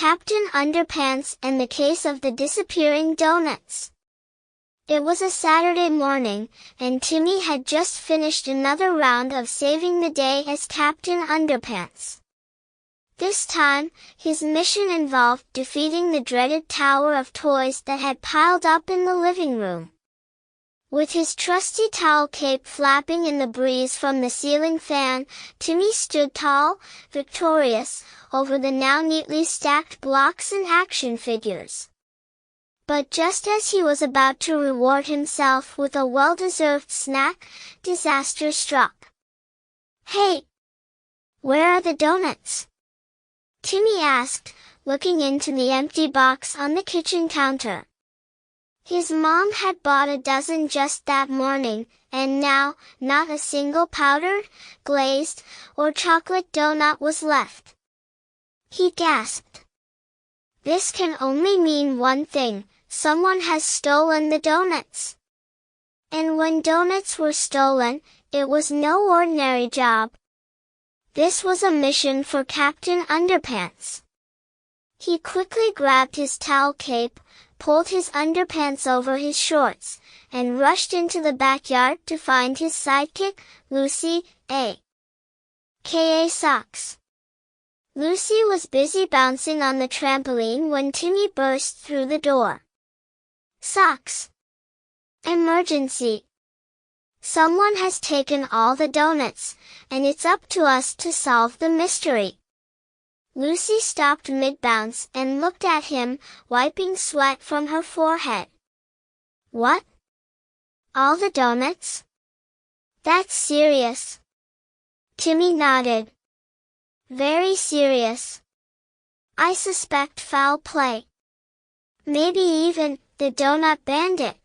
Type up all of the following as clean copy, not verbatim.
Captain Underpants and the Case of the Disappearing Donuts. It was a Saturday morning, and Timmy had just finished another round of saving the day as Captain Underpants. This time, his mission involved defeating the dreaded tower of toys that had piled up in the living room. With his trusty towel cape flapping in the breeze from the ceiling fan, Timmy stood tall, victorious, over the now neatly stacked blocks and action figures. But just as he was about to reward himself with a well-deserved snack, disaster struck. "Hey! Where are the donuts?" Timmy asked, looking into the empty box on the kitchen counter. His mom had bought a dozen just that morning, and now, not a single powdered, glazed, or chocolate donut was left. He gasped. This can only mean one thing: someone has stolen the donuts. And when donuts were stolen, it was no ordinary job. This was a mission for Captain Underpants. He quickly grabbed his towel cape, pulled his underpants over his shorts, and rushed into the backyard to find his sidekick, Lucy, a.k.a. Socks. Lucy was busy bouncing on the trampoline when Timmy burst through the door. "Socks! Emergency! Someone has taken all the donuts, and it's up to us to solve the mystery." Lucy stopped mid-bounce and looked at him, wiping sweat from her forehead. "What? All the donuts? That's serious." Timmy nodded. "Very serious. I suspect foul play. Maybe even the donut bandit."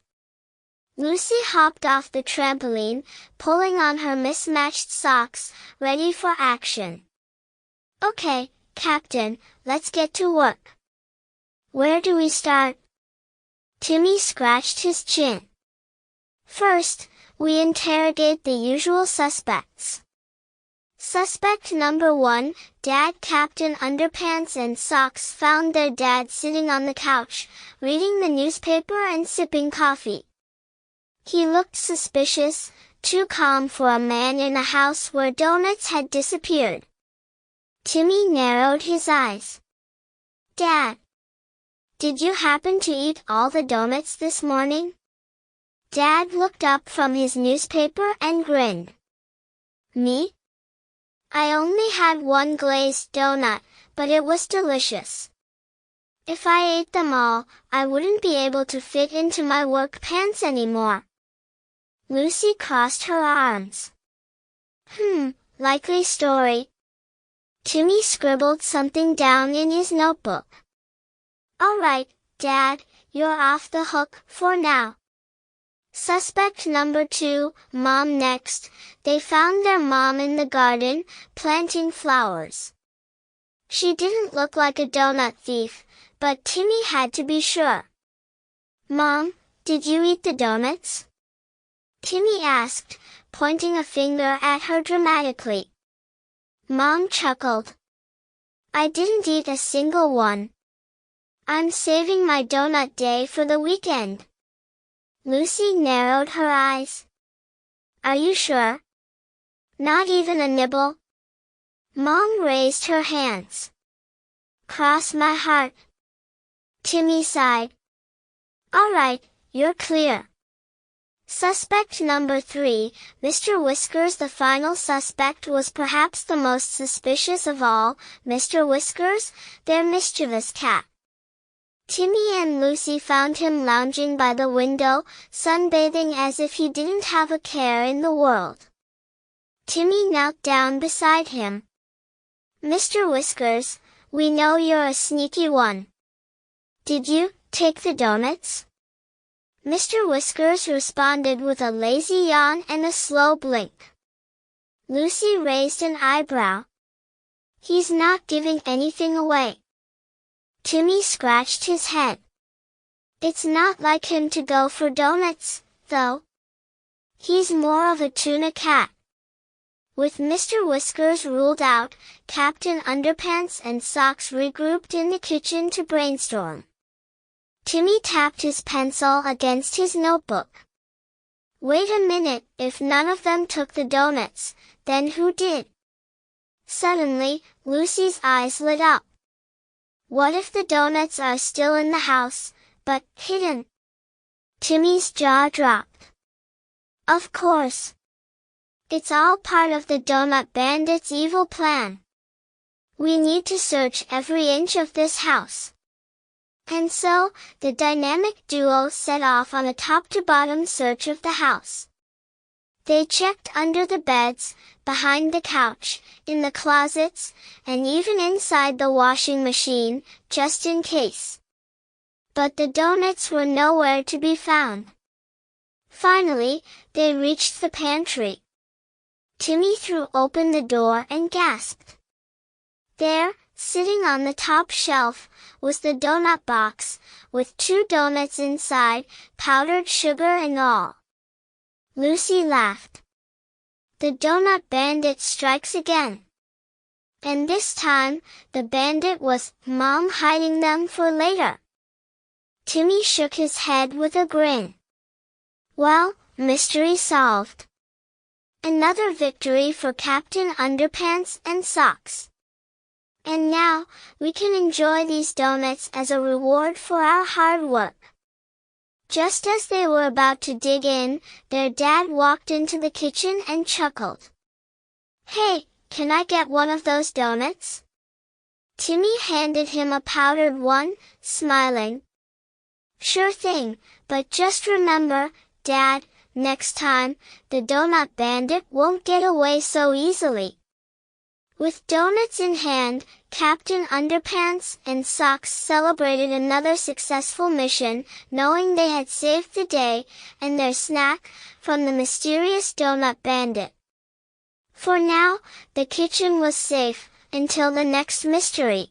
Lucy hopped off the trampoline, pulling on her mismatched socks, ready for action. "Okay, Captain, let's get to work. Where do we start?" Timmy scratched his chin. "First, we interrogate the usual suspects. Suspect number 1, Dad. Captain Underpants and Socks found their dad sitting on the couch, reading the newspaper and sipping coffee. He looked suspicious, too calm for a man in a house where donuts had disappeared. Timmy narrowed his eyes. "Dad, did you happen to eat all the donuts this morning?" Dad looked up from his newspaper and grinned. "Me? I only had one glazed donut, but it was delicious. If I ate them all, I wouldn't be able to fit into my work pants anymore." Lucy crossed her arms. Likely story." Timmy scribbled something down in his notebook. "All right, Dad, you're off the hook for now. Suspect number 2, Mom. Next, they found their mom in the garden, planting flowers. She didn't look like a donut thief, but Timmy had to be sure. Mom, did you eat the donuts?" Timmy asked, pointing a finger at her dramatically. Mom chuckled. "I didn't eat a single one. I'm saving my donut day for the weekend." Lucy narrowed her eyes. "Are you sure? Not even a nibble?" Mom raised her hands. "Cross my heart." Timmy sighed. "All right, you're clear." Suspect number 3, Mr. Whiskers. The final suspect was perhaps the most suspicious of all, Mr. Whiskers, their mischievous cat. Timmy and Lucy found him lounging by the window, sunbathing as if he didn't have a care in the world. Timmy knelt down beside him. "Mr. Whiskers, we know you're a sneaky one. Did you take the donuts?" Mr. Whiskers responded with a lazy yawn and a slow blink. Lucy raised an eyebrow. "He's not giving anything away." Timmy scratched his head. "It's not like him to go for donuts, though. He's more of a tuna cat." With Mr. Whiskers ruled out, Captain Underpants and Socks regrouped in the kitchen to brainstorm. Timmy tapped his pencil against his notebook. Wait a minute, if none of them took the donuts, then who did? Suddenly, Lucy's eyes lit up. What if the donuts are still in the house, but hidden? Timmy's jaw dropped. Of course. It's all part of the Donut Bandit's evil plan. We need to search every inch of this house. And so, the dynamic duo set off on a top-to-bottom search of the house. They checked under the beds, behind the couch, in the closets, and even inside the washing machine, just in case. But the donuts were nowhere to be found. Finally, they reached the pantry. Timmy threw open the door and gasped. There, sitting on the top shelf, was the donut box, with 2 donuts inside, powdered sugar and all. Lucy laughed. The Donut Bandit strikes again. And this time, the bandit was Mom hiding them for later. Timmy shook his head with a grin. Well, mystery solved. Another victory for Captain Underpants and Socks. And now, we can enjoy these donuts as a reward for our hard work. Just as they were about to dig in, their dad walked into the kitchen and chuckled. Hey, can I get one of those donuts? Timmy handed him a powdered one, smiling. Sure thing, but just remember, Dad, next time, the Donut Bandit won't get away so easily. With donuts in hand, Captain Underpants and Socks celebrated another successful mission, knowing they had saved the day, and their snack, from the mysterious Donut Bandit. For now, the kitchen was safe, until the next mystery.